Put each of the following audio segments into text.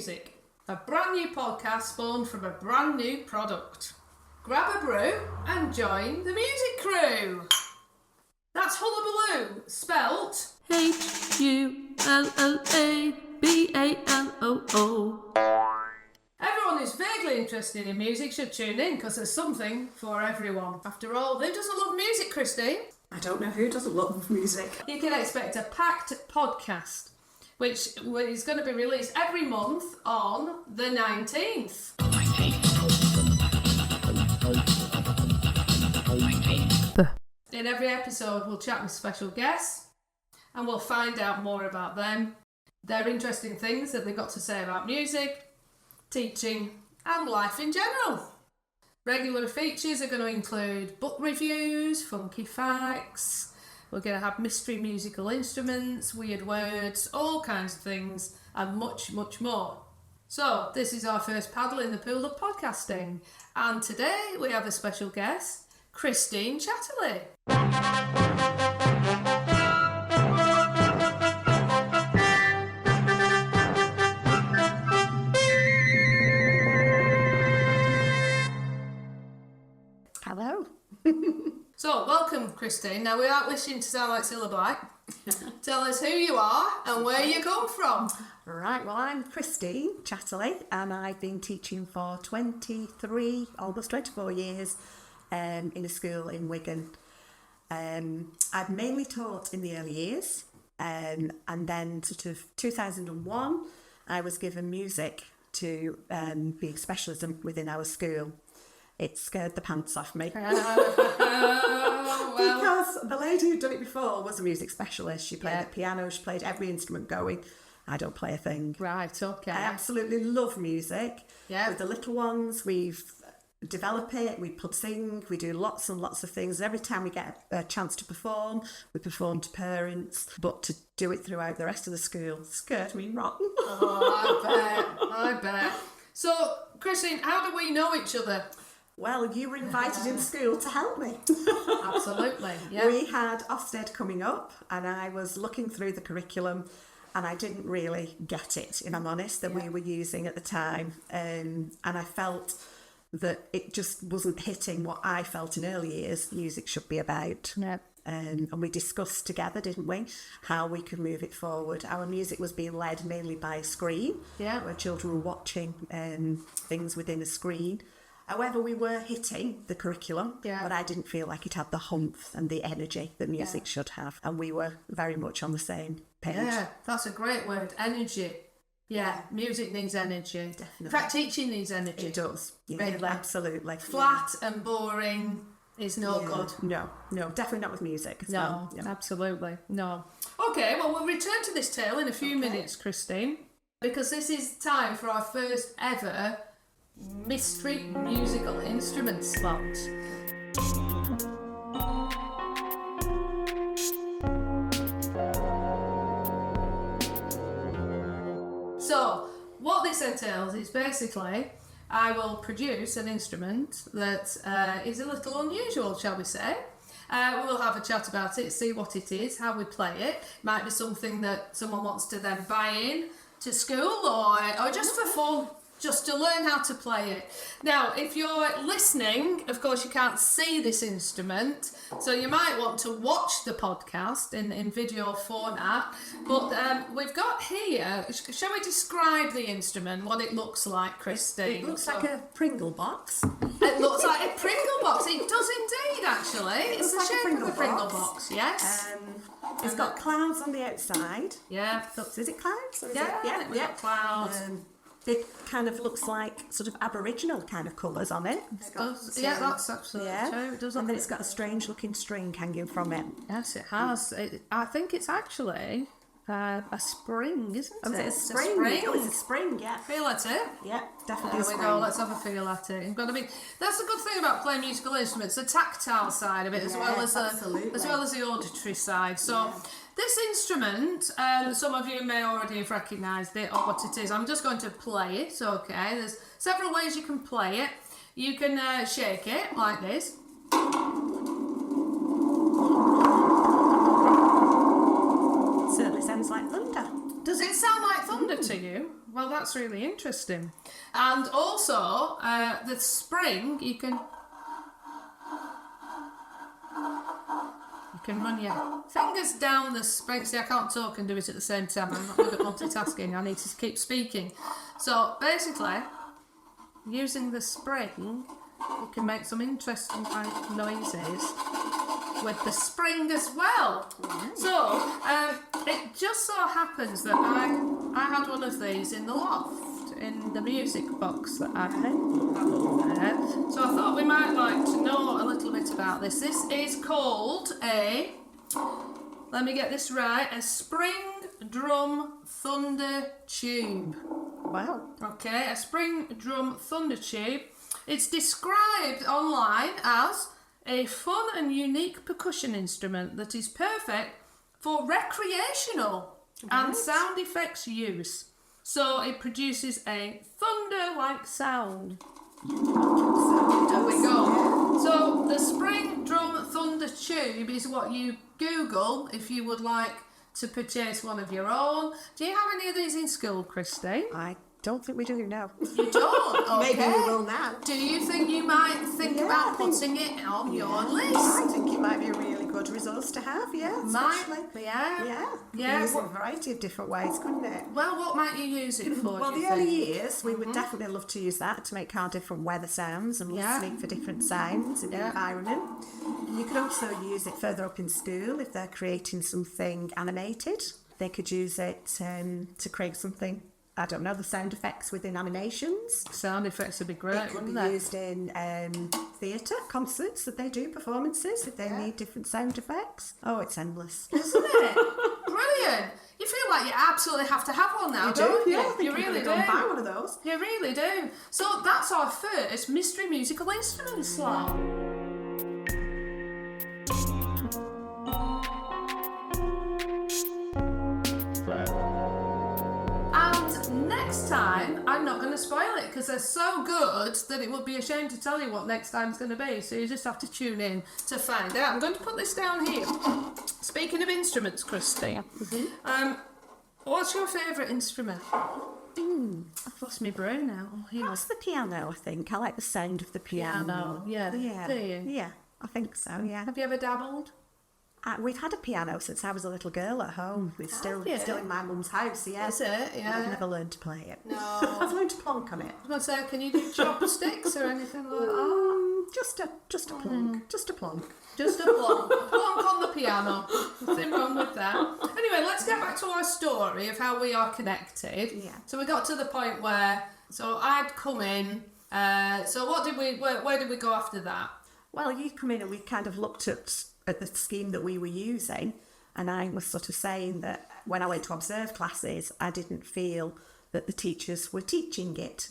Music, a brand new podcast spawned from a brand new product. Grab a brew and join the music crew. That's Hullabaloo, spelt Hullabaloo. Everyone who's vaguely interested in music should tune in because there's something for everyone. After all, who doesn't love music, Christine? I don't know who doesn't love music. You can expect a packed podcast, which is going to be released every month on the 19th. In every episode, we'll chat with special guests and we'll find out more about them, their interesting things that they've got to say about music, teaching, and life in general. Regular features are going to include book reviews, funky facts. We're going to have mystery musical instruments, weird words, all kinds of things, and much, much more. So, this is our first paddle in the pool of podcasting. And today we have a special guest, Christine Chatterley. Hello. So, welcome, Christine. Now, without wishing to sound like Syllabite, tell us who you are and where you come from. Right, well, I'm Christine Chatterley and I've been teaching for 23, almost 24 years in a school in Wigan. I've mainly taught in the early years and then sort of 2001, I was given music to be a specialism within our school. It scared the pants off me. Because the lady who'd done it before was a music specialist. She played the piano, she played every instrument going. I don't play a thing. Right, okay. I absolutely love music. Yeah. With the little ones, we've developed it, we sing, we do lots and lots of things. Every time we get a chance to perform, we perform to parents. But to do it throughout the rest of the school scared me rotten. Oh, I bet. So, Christine, how do we know each other? Well, you were invited in school to help me. Absolutely, yeah. We had Ofsted coming up and I was looking through the curriculum and I didn't really get it, if I'm honest, that we were using at the time. And I felt that it just wasn't hitting what I felt in early years music should be about. Yeah. And we discussed together, didn't we, how we could move it forward. Our music was being led mainly by a screen, where children were watching things within a screen. However, we were hitting the curriculum, but I didn't feel like it had the humph and the energy that music should have. And we were very much on the same page. Yeah, that's a great word, energy. Yeah, music needs energy. Definitely. In fact, teaching needs energy. It does. Yeah, really. Absolutely. Flat and boring is no good. No, definitely not with music. No, absolutely. No. Okay, well, we'll return to this tale in a few minutes, Christine, because this is time for our first ever mystery musical instrument slot. So, what this entails is basically I will produce an instrument that is a little unusual, shall we say. We'll have a chat about it, see what it is, how we play it. Might be something that someone wants to then buy in to school or just for fun. Just to learn how to play it. Now, if you're listening, of course, you can't see this instrument, so you might want to watch the podcast in video format. But we've got here, shall we describe the instrument, what it looks like, Christine? It looks like a Pringle box. It looks like a Pringle box. It does indeed, actually. It's the like shape of a Pringle box, yes. It's got clouds on the outside. Yeah. Is it clouds? We've got clouds. It kind of looks like sort of Aboriginal kind of colours on it. That's absolutely true. It does. And then it's got a strange looking string hanging from it. Yes, it has. I think it's actually a spring, isn't it? It's a spring. It's a spring, yeah. Feel at it? Yeah, definitely There we go, let's have a feel at it. You've got to be, that's the good thing about playing musical instruments, the tactile side of it as well as the auditory side. So this instrument, some of you may already have recognised it or what it is. I'm just going to play it, okay? There's several ways you can play it. You can shake it like this. Certainly sounds like thunder. Does it sound like thunder to you? well, that's really interesting. And also, the spring, you can run your fingers down the spring. See, I can't talk and do it at the same time. I'm not good at multitasking. I need to keep speaking. So basically, using the spring, you can make some interesting kind of noises with the spring as well. So it just so happens that I had one of these in the loft, in the music box that I have up there. So I thought we might like to know a little bit about this. This is called let me get this right, a spring drum thunder tube. Wow. Okay, a spring drum thunder tube. It's described online as a fun and unique percussion instrument that is perfect for recreational and sound effects use. So it produces a thunder-like sound. There we go. So the spring drum thunder tube is what you Google if you would like to purchase one of your own. Do you have any of these in school, Christy? I don't think we do, no. You don't? Okay. Maybe we will now. Do you think you might think about putting it on your list? I think it might be a really good resource to have, yeah. Might, especially. yeah. Yeah. Use it in a variety of different ways, couldn't it? Well, what might you use it for? Well, the early years, we would definitely love to use that to make our different weather sounds and listening for different sounds in the environment. You could also use it further up in school if they're creating something animated. They could use it to create something, I don't know, the sound effects within animations. Sound effects would be great, It could be used in theatre, concerts that they do, performances, if they need different sound effects. Oh, it's endless. Isn't it? Brilliant. You feel like you absolutely have to have one now, don't you? Yeah, I think you really do. buy one of those. You really do. So that's our first mystery musical instrument slot. And next time, I'm not going to spoil it because they're so good that it would be a shame to tell you what next time's going to be. So you just have to tune in to find out. I'm going to put this down here. Speaking of instruments, Christy, what's your favourite instrument? I've lost my brain now. That's the piano, I think. I like the sound of the piano. Yeah. Do you? Yeah, I think so, yeah. Have you ever dabbled? We've had a piano since I was a little girl at home. It's still in my mum's house, yeah. Is it? Yeah. I've never learned to play it. No. I've learned to plonk on it. I was going to say, can you do chopsticks or anything like that? Just a plonk. Just a plonk. Just a plonk. Plonk on the piano. Nothing wrong with that. Anyway, let's get back to our story of how we are connected. Yeah. So we got to the point where, so I'd come in, so where did we go after that? Well, you come in and we kind of looked at the scheme that we were using, and I was sort of saying that when I went to observe classes, I didn't feel that the teachers were teaching it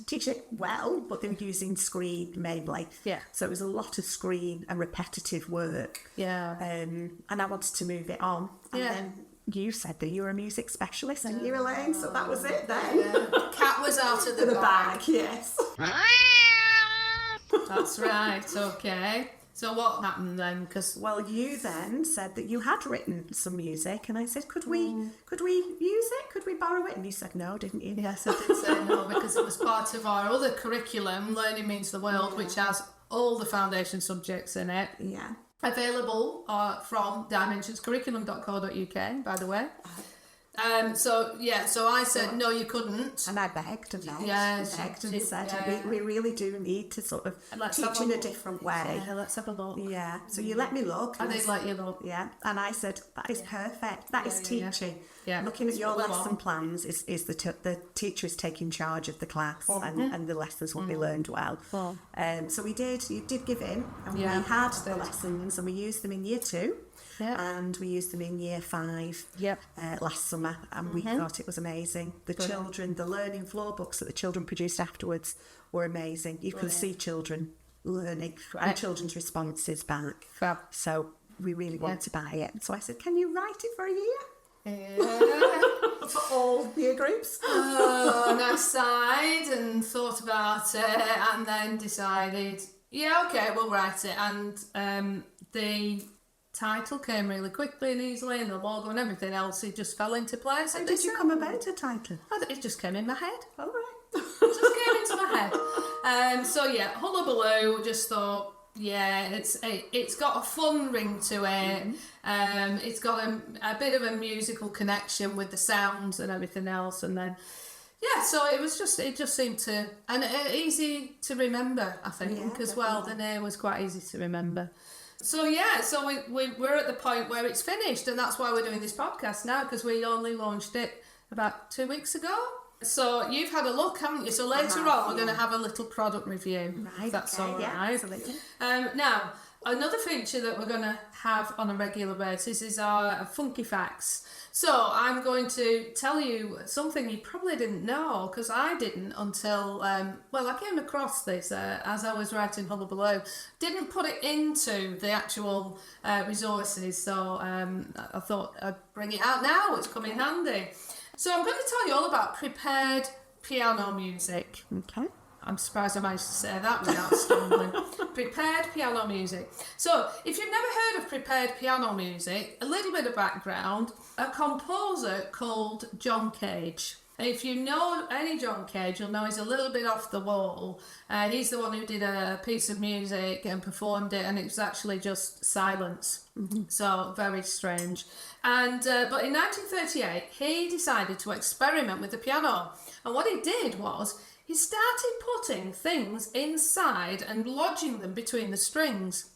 well, but they were using screen mainly. Yeah. So it was a lot of screen and repetitive work. Yeah. And I wanted to move it on. And then you said that you were a music specialist, and you, Elaine, so that was it then. Yeah. Cat was out of the bag. Yes. That's right, okay. So what happened then? Well, you then said that you had written some music, and I said, could we use it? Could we borrow it? And you said no, didn't you? Yes, I did say no because it was part of our other curriculum, Learning Means the World, which has all the foundation subjects in it. Yeah. Available from dimensionscurriculum.co.uk, by the way. So I said no, you couldn't, and I begged and begged, and said we really do need to sort of teach in a different way. Yeah, let's have a look. Yeah, so you let me look. I did let you look. Yeah, and I said that is perfect. That is teaching. Yeah. Looking at your lesson plans is the teacher is taking charge of the class and the lessons will be learned well. So you did give in, and we had the lessons and we used them in year 2. Yep. And we used them in year 5 last summer, and we thought it was amazing. The children, the learning floor books that the children produced afterwards were amazing. You could see children learning and children's responses back. Fab. So we really want to buy it. So I said, can you write it for a year? Yeah. For all year groups. And I sighed and thought about it and then decided, okay, we'll write it. And the title came really quickly and easily, and the logo and everything else, it just fell into place. And did you come about a title? It just came in my head. All right. It just came into my head. So yeah, Hullabaloo, just thought, yeah, it's got a fun ring to it. It's got a bit of a musical connection with the sounds and everything else, and then yeah, so it just seemed to, and easy to remember, I think, as well. The name was quite easy to remember. So yeah, so we're at the point where it's finished, and that's why we're doing this podcast now, because we only launched it about 2 weeks ago. So you've had a look, haven't you? So later on, we're going to have a little product review. Right, if that's all right. Yeah, absolutely. Now, another feature that we're going to have on a regular basis is our funky facts. So I'm going to tell you something you probably didn't know, because I didn't until, I came across this as I was writing Hullabaloo. Didn't put it into the actual resources, so I thought I'd bring it out now. It's come in handy. So I'm going to tell you all about prepared piano music. Okay. I'm surprised I managed to say that without stumbling. Prepared piano music. So, if you've never heard of prepared piano music, a little bit of background. A composer called John Cage. If you know any John Cage, you'll know he's a little bit off the wall. He's the one who did a piece of music and performed it, and it was actually just silence. So, very strange. And but in 1938, he decided to experiment with the piano. And what he did was, he started putting things inside and lodging them between the strings.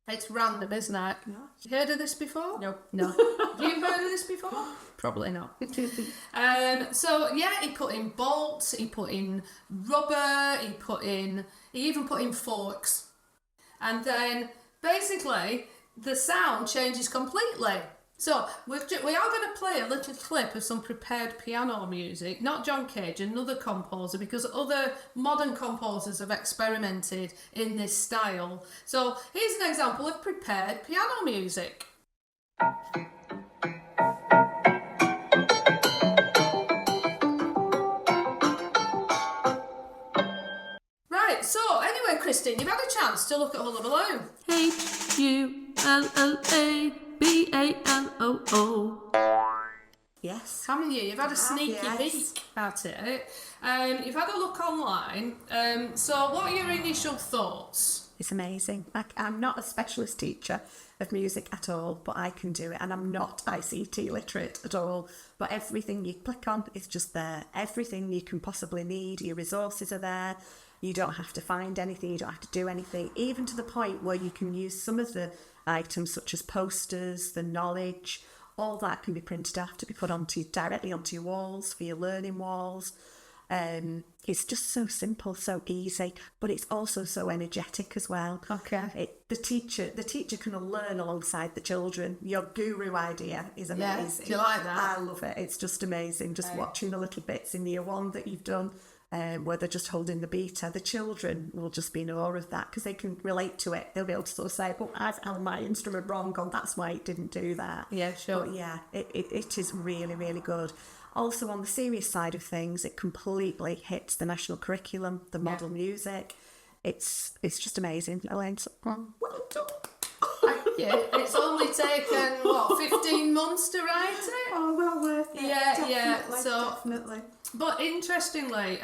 It's random, isn't it? No. You heard of this before? No. Have you heard of this before? Probably not. So yeah, he put in bolts, he put in rubber, he even put in forks. And then basically the sound changes completely. So we are going to play a little clip of some prepared piano music, not John Cage, another composer, because other modern composers have experimented in this style. So here's an example of prepared piano music. Right, so anyway, Christine, you've had a chance to look at Hullabaloo. Hullabaloo. Yes. Haven't you? You've had a sneaky peek at it. You've had a look online. So what are your initial thoughts? It's amazing. I'm not a specialist teacher of music at all, but I can do it. And I'm not ICT literate at all. But everything you click on is just there. Everything you can possibly need, your resources are there. You don't have to find anything. You don't have to do anything. Even to the point where you can use some of the items such as posters, the knowledge, all that can be printed out to be put directly onto your walls, for your learning walls. It's just so simple, so easy, but it's also so energetic as well. Okay. The teacher can learn alongside the children. Your guru idea is amazing. Yeah, do you like that? I love it. It's just amazing. Just watching the little bits in year one that you've done, where they're just holding the beater. The children will just be in awe of that because they can relate to it. They'll be able to sort of say, "But I've held my instrument wrong, and that's why it didn't do that." Yeah, sure. But yeah, it is really, really good. Also, on the serious side of things, it completely hits the national curriculum, the model music. It's just amazing. Elaine, well done. Yeah, it's only taken 15 months to write it. Oh, well worth it. Yeah. So definitely. But interestingly,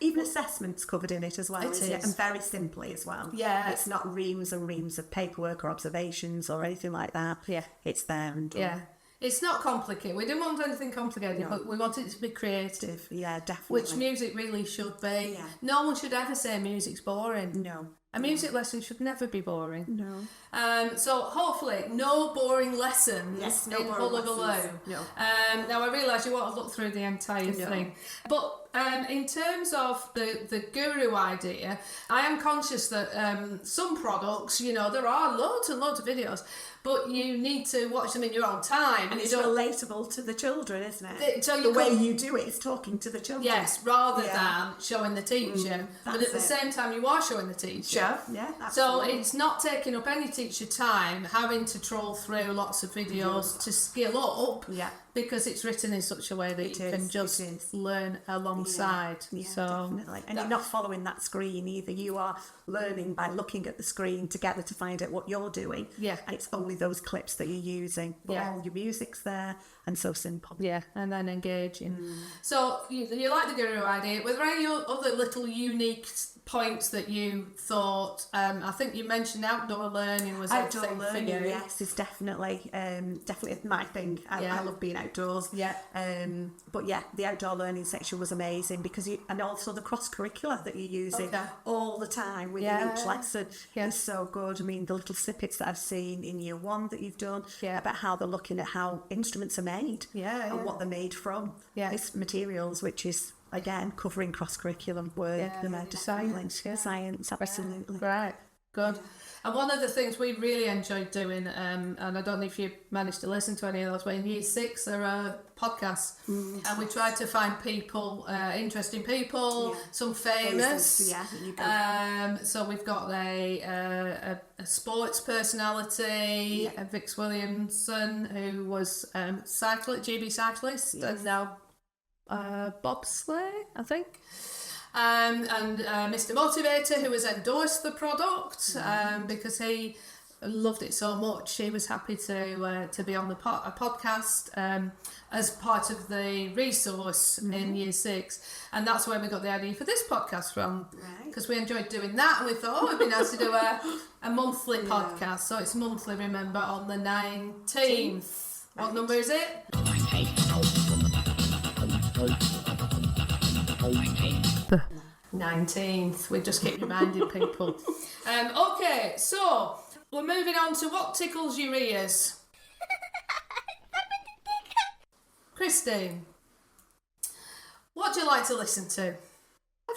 even assessments covered in it as well, it isn't it? And very simply as well. Yeah, it's not reams and reams of paperwork or observations or anything like that. Yeah, it's there and done. Yeah. It's not complicated. We didn't want anything complicated, but we wanted it to be creative. Yeah, definitely. Which music really should be. Yeah. No one should ever say music's boring. No. A music lesson should never be boring. No. So hopefully, no boring lessons in Hullabaloo. No. Now I realise you won't have looked through the entire thing, but in terms of the guru idea, I am conscious that some products, there are loads and loads of videos, but you need to watch them in your own time. And it's relatable to the children, isn't it? So the way you do it is talking to the children. Yes, rather than showing the teacher. But at the same time, you are showing the teacher. go. Yeah, So absolutely. it's not taking up any teacher time having to troll through lots of videos to skill up, Yeah. because it's written in such a way that you can just learn alongside. Yeah, so definitely. And you're not following that screen either. You are learning by looking at the screen together to find out what you're doing. Yeah. And it's only those clips that you're using. But all your music's there, and so simple. Yeah, and then engaging. So you like the guru idea. Were there any other little unique points that you thought? I think you mentioned outdoor learning was a thing for you. Yes, is definitely my thing. I love being outdoors. Yeah. But yeah, the outdoor learning section was amazing because and also the cross curricular that you're using all the time within each lesson is so good. I mean, the little snippets that I've seen in year 1 that you've done about how they're looking at how instruments are made and what they're made from. It's materials, which is again covering cross curriculum work, science, absolutely. Right, good. And one of the things we really enjoyed doing, and I don't know if you managed to listen to any of those, but in year 6 there are podcasts, and we tried to find people, interesting people, some famous. So we've got a sports personality, Vix Williamson, who was GB cyclist, and now bobsleigh, I think. And Mr. Motivator, who has endorsed the product because he loved it so much. He was happy to be on a podcast as part of the resource in year 6, and that's where we got the idea for this podcast from, because we enjoyed doing that, and we thought, it'd be nice to do a monthly podcast. So it's monthly, remember, on the 19th. What number is it? 19th. We just keep reminding people. Okay, so we're moving on to what tickles your ears. Christine, what do you like to listen to? A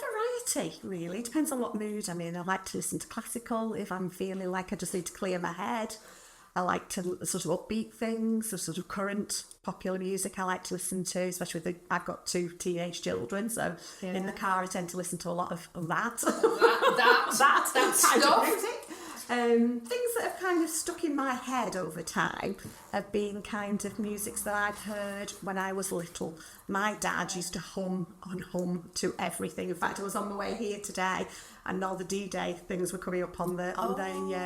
variety, really. Depends on what mood I'm in. I like to listen to classical if I'm feeling like I just need to clear my head. I like to sort of upbeat things, the sort of current popular music I like to listen to, especially with I've got 2 teenage children, so in the car I tend to listen to a lot of that. that kind stuff. of music. Things that have kind of stuck in my head over time have been kind of musics that I'd heard when I was little. My dad used to hum to everything. In fact, I was on my way here today and all the D-Day things were coming up on the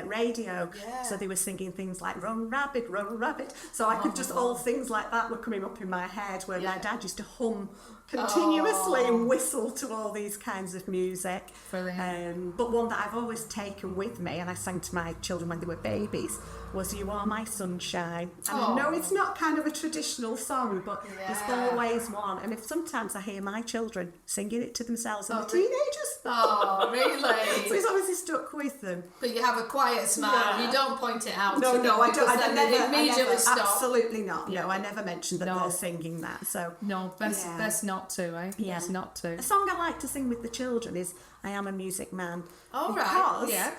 radio. Yeah. So they were singing things like Run Rabbit, Run Rabbit. So I could just, all things like that were coming up in my head where my dad used to hum continuously and whistle to all these kinds of music. Brilliant. But one that I've always taken with me, and I sang to my children when they were babies, was You Are My Sunshine. And I know it's not kind of a traditional song, but there's always one. And if sometimes I hear my children singing it to themselves and the teenagers. Oh, really? So it's obviously stuck with them. But you have a quiet smile. Yeah. You don't point it out. No, I don't. I never immediately stop. Absolutely not. No, I never mentioned that they're singing that. So best not to, eh? Yeah. Best not to. A song I like to sing with the children is I Am a Music Man. Oh, right. Yeah.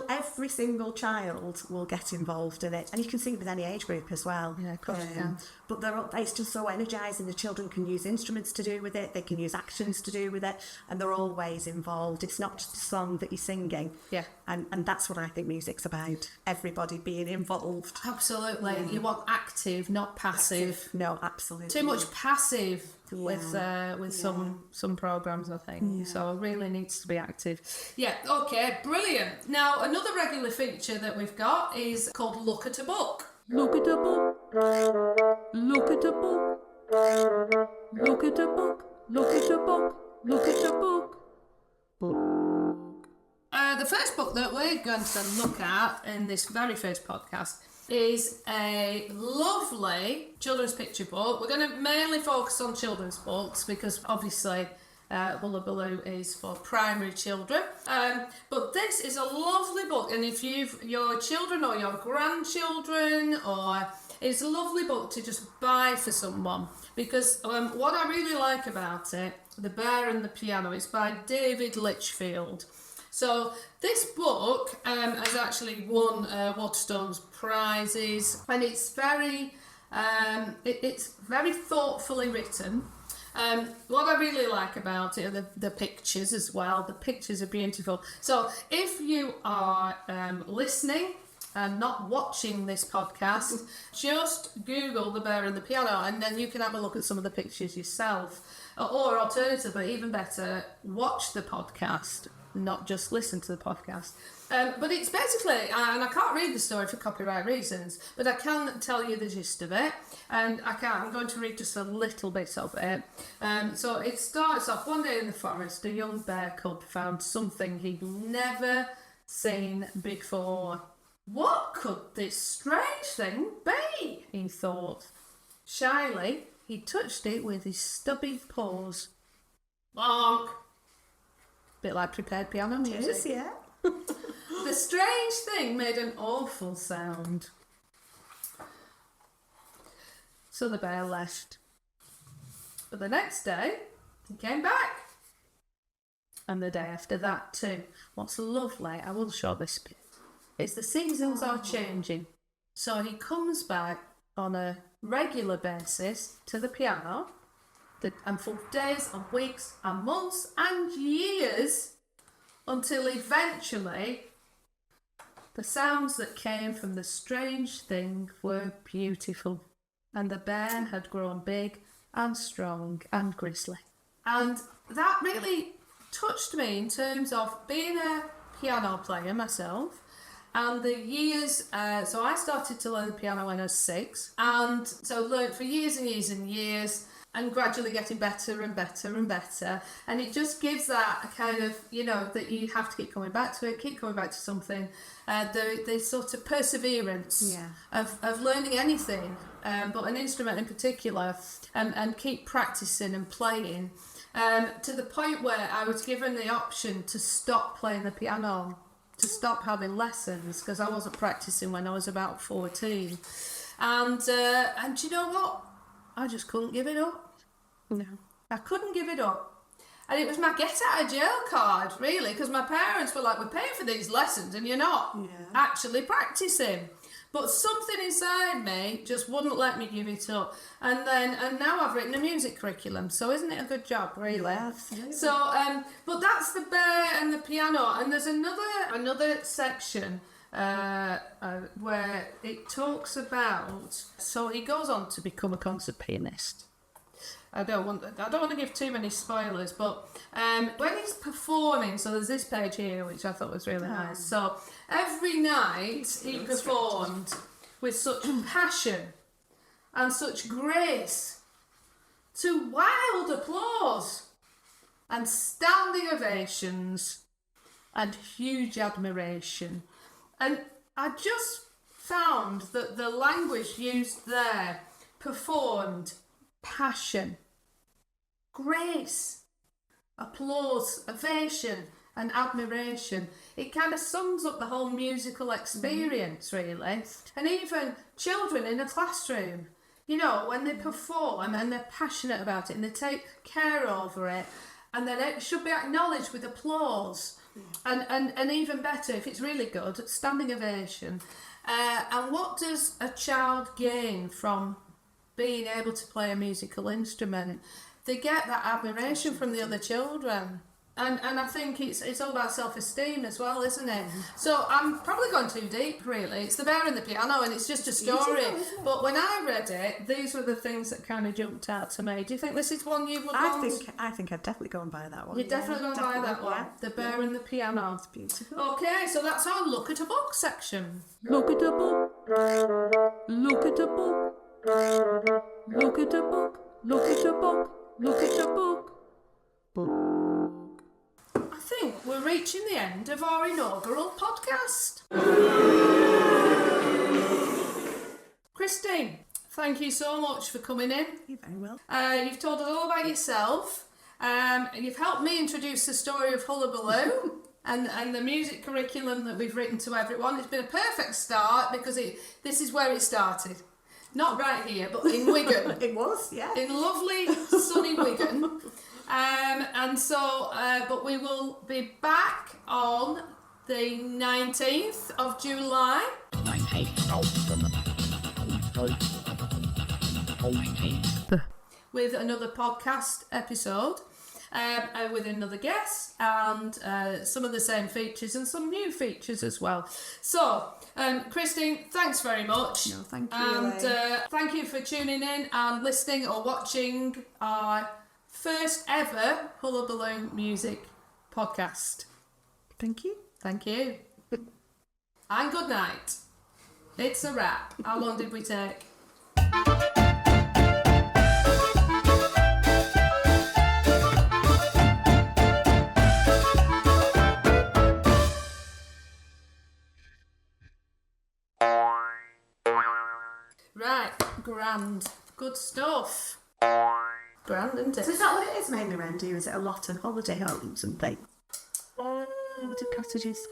Every single child will get involved in it, and you can sing with any age group as well. Yeah, of course you can. But it's just so energising. The children can use instruments to do with it, they can use actions to do with it, and they're always involved. It's not just a song that you're singing. Yeah. And that's what I think music's about. Everybody being involved. Absolutely. You want active, not passive. No, absolutely. Too much passive with some programs, I think. Yeah. So it really needs to be active. Yeah, okay, brilliant. Now, another regular feature that we've got is called Look at a Book. Look at a book. Look at a book. Look at a book. Look at a book. Look at a book. The first book that we're going to look at in this very first podcast is a lovely children's picture book. We're going to mainly focus on children's books because obviously Hullabaloo is for primary children. But this is a lovely book, and if your children or your grandchildren, it's a lovely book to just buy for someone, because what I really like about it, The Bear and the Piano, it's by David Litchfield. So this book has actually won Waterstone's prizes, and it's very thoughtfully written. What I really like about it are the pictures as well. The pictures are beautiful. So if you are listening and not watching this podcast, just Google The Bear and the Piano, and then you can have a look at some of the pictures yourself. Or alternatively, even better, watch the podcast, not just listen to the podcast. But it's basically, and I can't read the story for copyright reasons, but I can tell you the gist of it, and I'm going to read just a little bit of it. So it starts off, one day in the forest, a young bear cub found something he'd never seen before. What could this strange thing be? He thought. Shyly, he touched it with his stubby paws. Bonk! Bit like prepared piano music. Yes, yeah. The strange thing made an awful sound. So the bear left. But the next day, he came back. And the day after that too. What's lovely, I will show this bit, is the seasons are changing. So he comes back on a regular basis to the piano, and for days and weeks and months and years, until eventually the sounds that came from the strange thing were beautiful, and the bear had grown big and strong and grisly. And that really touched me in terms of being a piano player myself, and the years, so I started to learn the piano when I was 6, and so learned for years and years and years, and gradually getting better and better and better. And it just gives that a kind of, that you have to keep coming back to it, keep coming back to something. The sort of perseverance of learning anything, but an instrument in particular, and keep practicing and playing, to the point where I was given the option to stop playing the piano, to stop having lessons, because I wasn't practicing when I was about 14. And you know what? I just couldn't give it up. No. I couldn't give it up. And it was my get out of jail card, really, because my parents were like, we're paying for these lessons and you're not actually practicing. But something inside me just wouldn't let me give it up. And now I've written a music curriculum, so isn't it a good job, really? Yeah, absolutely. So, but that's the bear and the piano. And there's another section where it talks about, so he goes on to become a concert pianist. I don't want to give too many spoilers, but when he's performing, so there's this page here which I thought was really nice. So every night he performed with such passion and such grace, to wild applause and standing ovations and huge admiration. And I just found that the language used there, performed, passion, grace, applause, ovation and admiration. It kind of sums up the whole musical experience, really. And even children in a classroom, when they perform and they're passionate about it and they take care over it, and then it should be acknowledged with applause. And even better, if it's really good, standing ovation. And what does a child gain from being able to play a musical instrument? They get that admiration from the other children. And I think it's all about self-esteem as well, isn't it? So I'm probably going too deep, really. It's the bear and the piano, and it's just a story. But when I read it, these were the things that kind of jumped out to me. Do you think this is one you would want? I think I'd definitely go and buy that one. You're definitely going to buy that one. The bear and the piano. It's beautiful. Okay, so that's our look at a book section. Look at a book. Look at a book. Look at a book. Look at a book. Look at a book. Book. I think we're reaching the end of our inaugural podcast. Christine, thank you so much for coming in. You're very well. You've told us all about yourself. You've helped me introduce the story of Hullabaloo and the music curriculum that we've written to everyone. It's been a perfect start because this is where it started. Not right here, but in Wigan. It was, yeah. In lovely, sunny Wigan. But we will be back on the 19th of July. 19th. with another podcast episode. With another guest and some of the same features and some new features as well. So, Christine, thanks very much. No, thank you. And thank you for tuning in and listening or watching our first ever Hullabaloo music podcast. Thank you. Thank you. And good night. It's a wrap. How long did we take? Right, grand. Good stuff. Grand, isn't it? So is that what it is mainly around here? Is it a lot of holiday homes and things? Cottages?